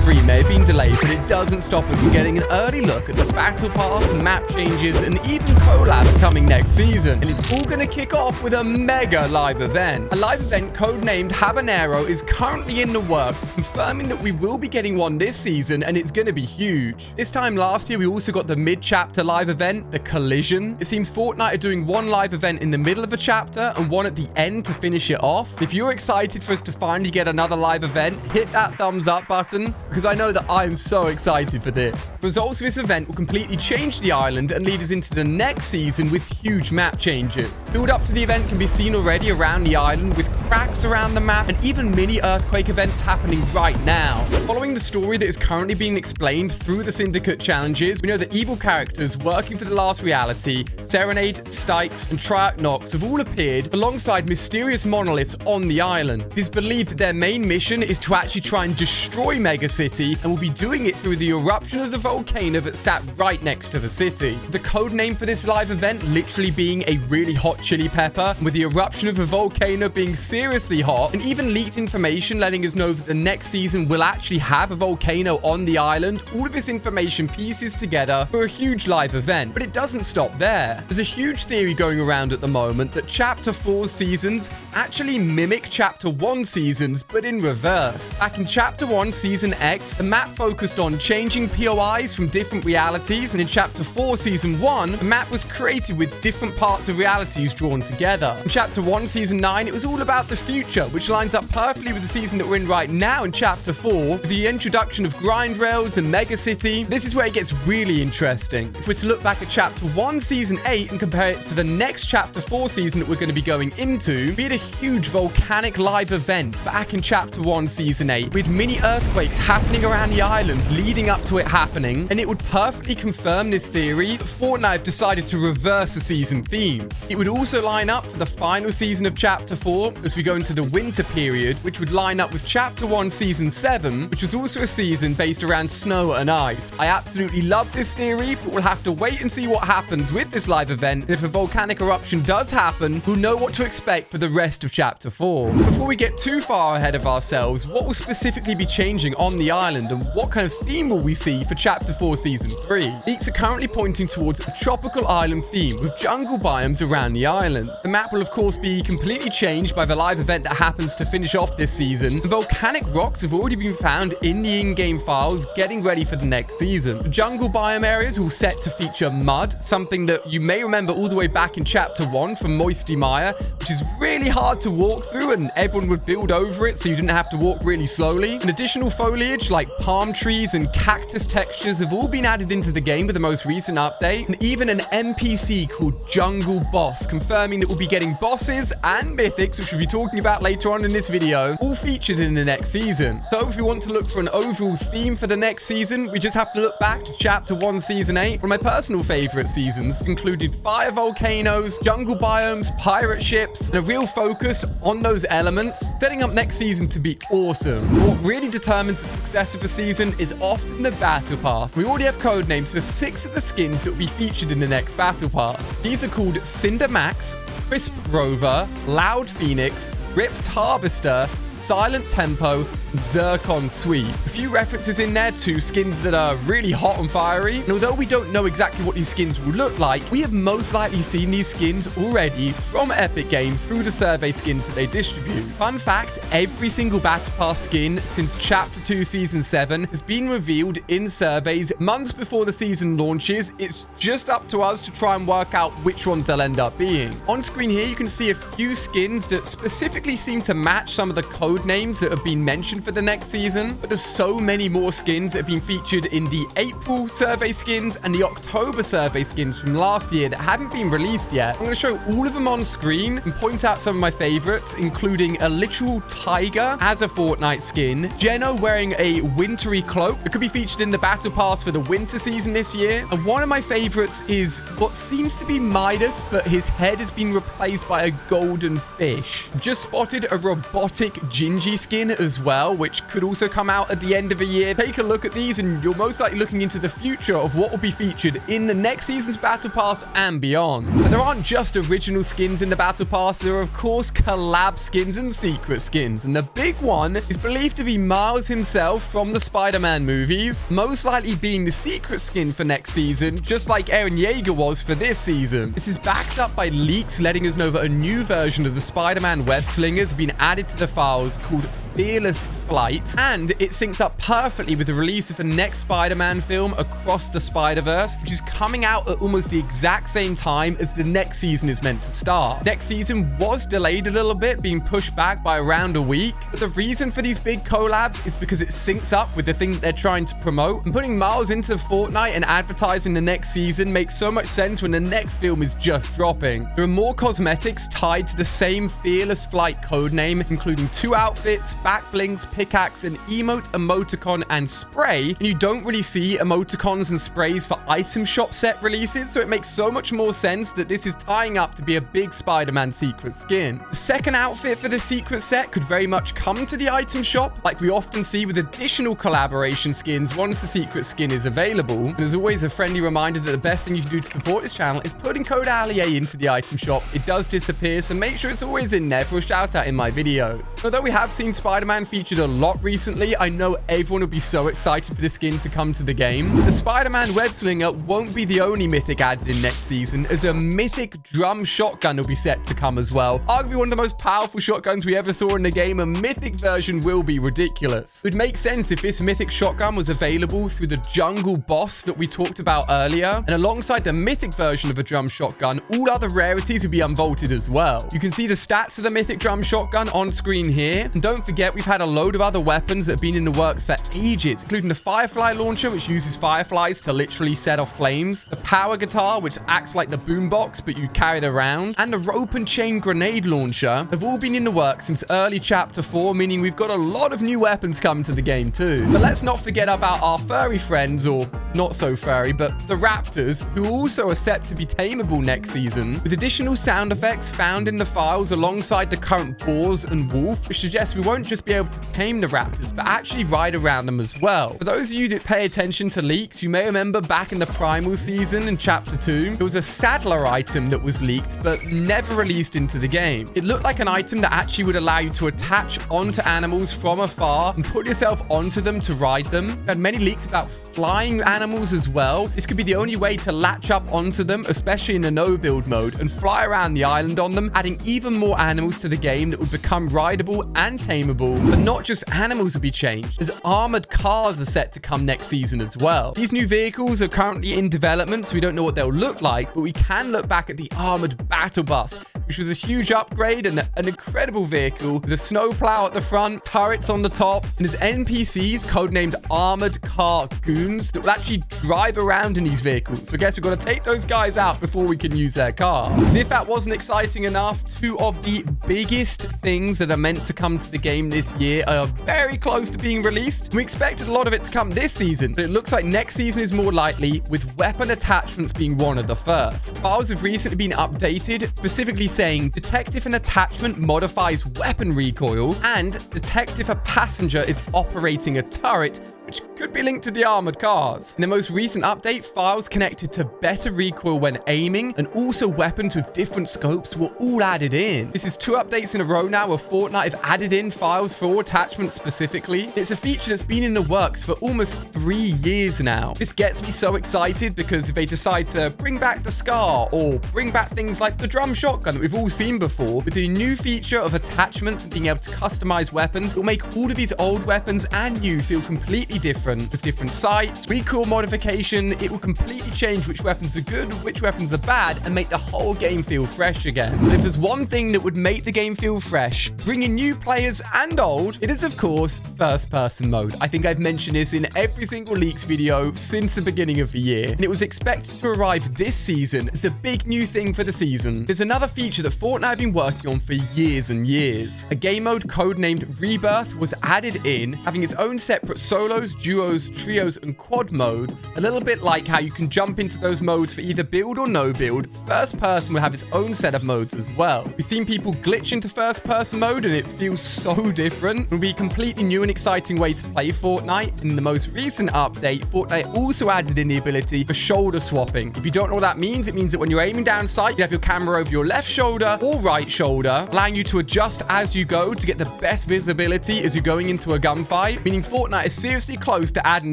3 may have been delayed, but it doesn't stop us from getting an early look at the Battle Pass, map changes, and even collabs coming next season. And it's all going to kick off with a mega live event. A live event codenamed Habanero is currently in the works, confirming that we will be getting one this season, and it's going to be huge. This time last year, we also got the mid-chapter live event, the Collision. It seems Fortnite are doing one live event in the middle of a chapter and one at the end to finish it off. If you're excited for us to finally get another live event, hit that thumbs up button, because I know that I am so excited for this. Results of this event will completely change the island and lead us into the next season with huge map changes. Build up to the event can be seen already around the island, with cracks around the map and even mini earthquake events happening right now. Following the story that is currently being explained through the Syndicate challenges, we know that evil characters working for the Last Reality, Serenade, Styx, and Triarch Nox have all appeared alongside mysterious monoliths on the island. It is believed that their main mission is to actually try and destroy Mega City, and will be doing it through the eruption of the volcano that sat right next to the city. The code name for this live event literally being a really hot chili pepper, with the eruption of the volcano being seriously hot, and even leaked information letting us know that the next season will actually have a volcano on the island. All of this information pieces together for a huge live event, but it doesn't stop there. There's a huge theory going around at the moment that Chapter 4's seasons actually mimic Chapter 1 seasons, but in reverse. Back in Chapter 1 Season X, the map focused on changing POIs from different realities, and in Chapter 4 Season 1, the map was created with different parts of realities drawn together. In Chapter 1 Season 9, it was all about the future, which lines up perfectly with the season that we're in right now in Chapter 4, with the introduction of grind rails and Mega City. This is where it gets really interesting. If we're to look back at Chapter 1 Season 8 and compare it to the next Chapter 4 season that we're going to be going into, we had a huge volcanic live event back in Chapter 1 Season 8, with mini earthquakes happening around the island leading up to it happening, and it would perfectly confirm this theory that Fortnite have decided to reverse the season themes. It would also line up for the final season of Chapter 4 as we go into the winter period, which would line up with Chapter 1 Season 7, which was also a season based around snow and ice. I absolutely love this theory, but we'll have to wait and see what happens with this live event, and if a volcanic eruption does happen, we'll know what to expect for the rest of Chapter 4. Before we get too far ahead of ourselves, what will specifically be changing on the island, and what kind of theme will we see for Chapter 4 Season 3? Leaks are currently pointing towards a tropical island theme with jungle biomes around the island. The map will of course be completely changed by the live event that happens to finish off this season, and volcanic rocks have already been found in the in-game files getting ready for the next season. The jungle biome areas will set to feature mud, something that you may remember all the way back in Chapter 1 from Moisty Mire, which is really hard to walk through, and everyone would build over it so you didn't have to walk really slowly. And additional foliage like palm trees and cactus textures have all been added into the game with the most recent update, and even an NPC called Jungle Boss, confirming that we'll be getting bosses and mythics, which we'll be talking about later on in this video, all featured in the next season. So if we want to look for an overall theme for the next season, we just have to look back to Chapter 1 Season 8. One of my personal favorite seasons included fire volcanoes, jungle biomes, pirate ships, and a real focus on those elements, setting up next season to be awesome. What really determines the success of a season is often the Battle Pass. We already have code names for 6 of the skins that will be featured in the next Battle Pass. These are called Cinder Max, Crisp Rover, Loud Phoenix, Ripped Harvester, Silent Tempo, and Zircon Sweep. A few references in there to skins that are really hot and fiery, and although we don't know exactly what these skins will look like, we have most likely seen these skins already from Epic Games through the survey skins that they distribute. Fun fact, every single Battle Pass skin since Chapter 2 Season 7 has been revealed in surveys months before the season launches. It's just up to us to try and work out which ones they'll end up being. On screen here, you can see a few skins that specifically seem to match some of the code names that have been mentioned for the next season, but there's so many more skins that have been featured in the April survey skins and the October survey skins from last year that haven't been released yet. I'm going to show all of them on screen and point out some of my favorites, including a literal tiger as a Fortnite skin, Geno wearing a wintry cloak that could be featured in the Battle Pass for the winter season this year, and one of my favorites is what seems to be Midas, but his head has been replaced by a golden fish. Just spotted a robotic Gingy skin as well, well, which could also come out at the end of the year. Take a look at these and you're most likely looking into the future of what will be featured in the next season's Battle Pass and beyond. But there aren't just original skins in the Battle Pass, there are of course collab skins and secret skins, and the big one is believed to be Miles himself from the Spider-Man movies, most likely being the secret skin for next season, just like Eren Yeager was for this season. This is backed up by leaks letting us know that a new version of the Spider-Man web slinger has been added to the files called Fearless Flight, and it syncs up perfectly with the release of the next Spider-Man film, Across the Spider-Verse, which is coming out at almost the exact same time as the next season is meant to start. Next season was delayed a little bit, being pushed back by around a week, but the reason for these big collabs is because it syncs up with the thing that they're trying to promote, and putting Miles into Fortnite and advertising the next season makes so much sense when the next film is just dropping. There are more cosmetics tied to the same Fearless Flight codename, including 2 outfits, back blinks, pickaxe, an emote, emoticon, and spray, and you don't really see emoticons and sprays for item shop set releases, so it makes so much more sense that this is tying up to be a big Spider-Man secret skin. The second outfit for the secret set could very much come to the item shop, like we often see with additional collaboration skins once the secret skin is available. And as always, a friendly reminder that the best thing you can do to support this channel is putting code ALIA into the item shop. It does disappear, so make sure it's always in there for a shout out in my videos. Although we have seen Spider-Man featured a lot recently, I know everyone will be so excited for the skin to come to the game. The Spider-Man web slinger won't be the only mythic added in next season, as a mythic drum shotgun will be set to come as well. Arguably one of the most powerful shotguns we ever saw in the game, a mythic version will be ridiculous. It would make sense if this mythic shotgun was available through the jungle boss that we talked about earlier, and alongside the mythic version of a drum shotgun, all other rarities would be unvaulted as well. You can see the stats of the mythic drum shotgun on screen here, and don't forget we've had a load of other weapons that have been in the works for ages, including the Firefly launcher, which uses fireflies to literally set off flames, the power guitar, which acts like the boombox but you carry it around, and the rope and chain grenade launcher have all been in the works since early chapter 4, meaning we've got a lot of new weapons coming to the game too. But let's not forget about our furry friends, or not so furry, but the raptors, who also are set to be tameable next season, with additional sound effects found in the files alongside the current boars and wolf, which suggests we won't just be able to tame the raptors, but actually ride around them as well. For those of you that pay attention to leaks, you may remember back in the primal season in chapter 2, there was a saddler item that was leaked, but never released into the game. It looked like an item that actually would allow you to attach onto animals from afar and put yourself onto them to ride them. We've had many leaks about flying animals as well. This could be the only way to latch up onto them, especially in a no-build mode, and fly around the island on them, adding even more animals to the game that would become rideable and tameable. But not just animals will be changed, as armored cars are set to come next season as well. These new vehicles are currently in development, so we don't know what they'll look like, but we can look back at the armored battle bus, which was a huge upgrade and an incredible vehicle with a snowplow at the front, turrets on the top, and there's NPCs codenamed Armored Car Goons that will actually drive around in these vehicles. So I guess we've got to take those guys out before we can use their car. As if that wasn't exciting enough, 2 of the biggest things that are meant to come to the game this year are very close to being released. We expected a lot of it to come this season, but it looks like next season is more likely, with weapon attachments being one of the first. Files have recently been updated, specifically saying detect if an attachment modifies weapon recoil, and detect if a passenger is operating a turret, which could be linked to the armored cars. In the most recent update, files connected to better recoil when aiming, and also weapons with different scopes were all added in. This is 2 updates in a row now where Fortnite have added in files for attachments specifically. It's a feature that's been in the works for almost 3 years now. This gets me so excited because if they decide to bring back the SCAR, or bring back things like the drum shotgun that we've all seen before, with the new feature of attachments and being able to customize weapons, it will make all of these old weapons and new feel completely different, with different sights, recoil modification. It will completely change which weapons are good, which weapons are bad, and make the whole game feel fresh again. But if there's one thing that would make the game feel fresh, bringing new players and old, it is of course first-person mode. I think I've mentioned this in every single leaks video since the beginning of the year, and it was expected to arrive this season as the big new thing for the season. There's another feature that Fortnite have been working on for years and years. A game mode codenamed Rebirth was added in, having its own separate solo solos, duos, trios, and quad mode, a little bit like how you can jump into those modes for either build or no build, first person will have its own set of modes as well. We've seen people glitch into first person mode and it feels so different. It will be a completely new and exciting way to play Fortnite. In the most recent update, Fortnite also added in the ability for shoulder swapping. If you don't know what that means, it means that when you're aiming down sight, you have your camera over your left shoulder or right shoulder, allowing you to adjust as you go to get the best visibility as you're going into a gunfight, meaning Fortnite is seriously close to adding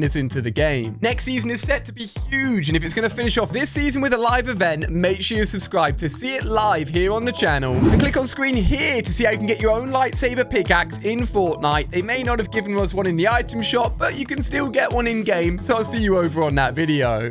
this into the game. Next season is set to be huge, and if it's going to finish off this season with a live event, make sure you subscribe to see it live here on the channel. And click on screen here to see how you can get your own lightsaber pickaxe in Fortnite. They may not have given us one in the item shop, but you can still get one in game, so I'll see you over on that video.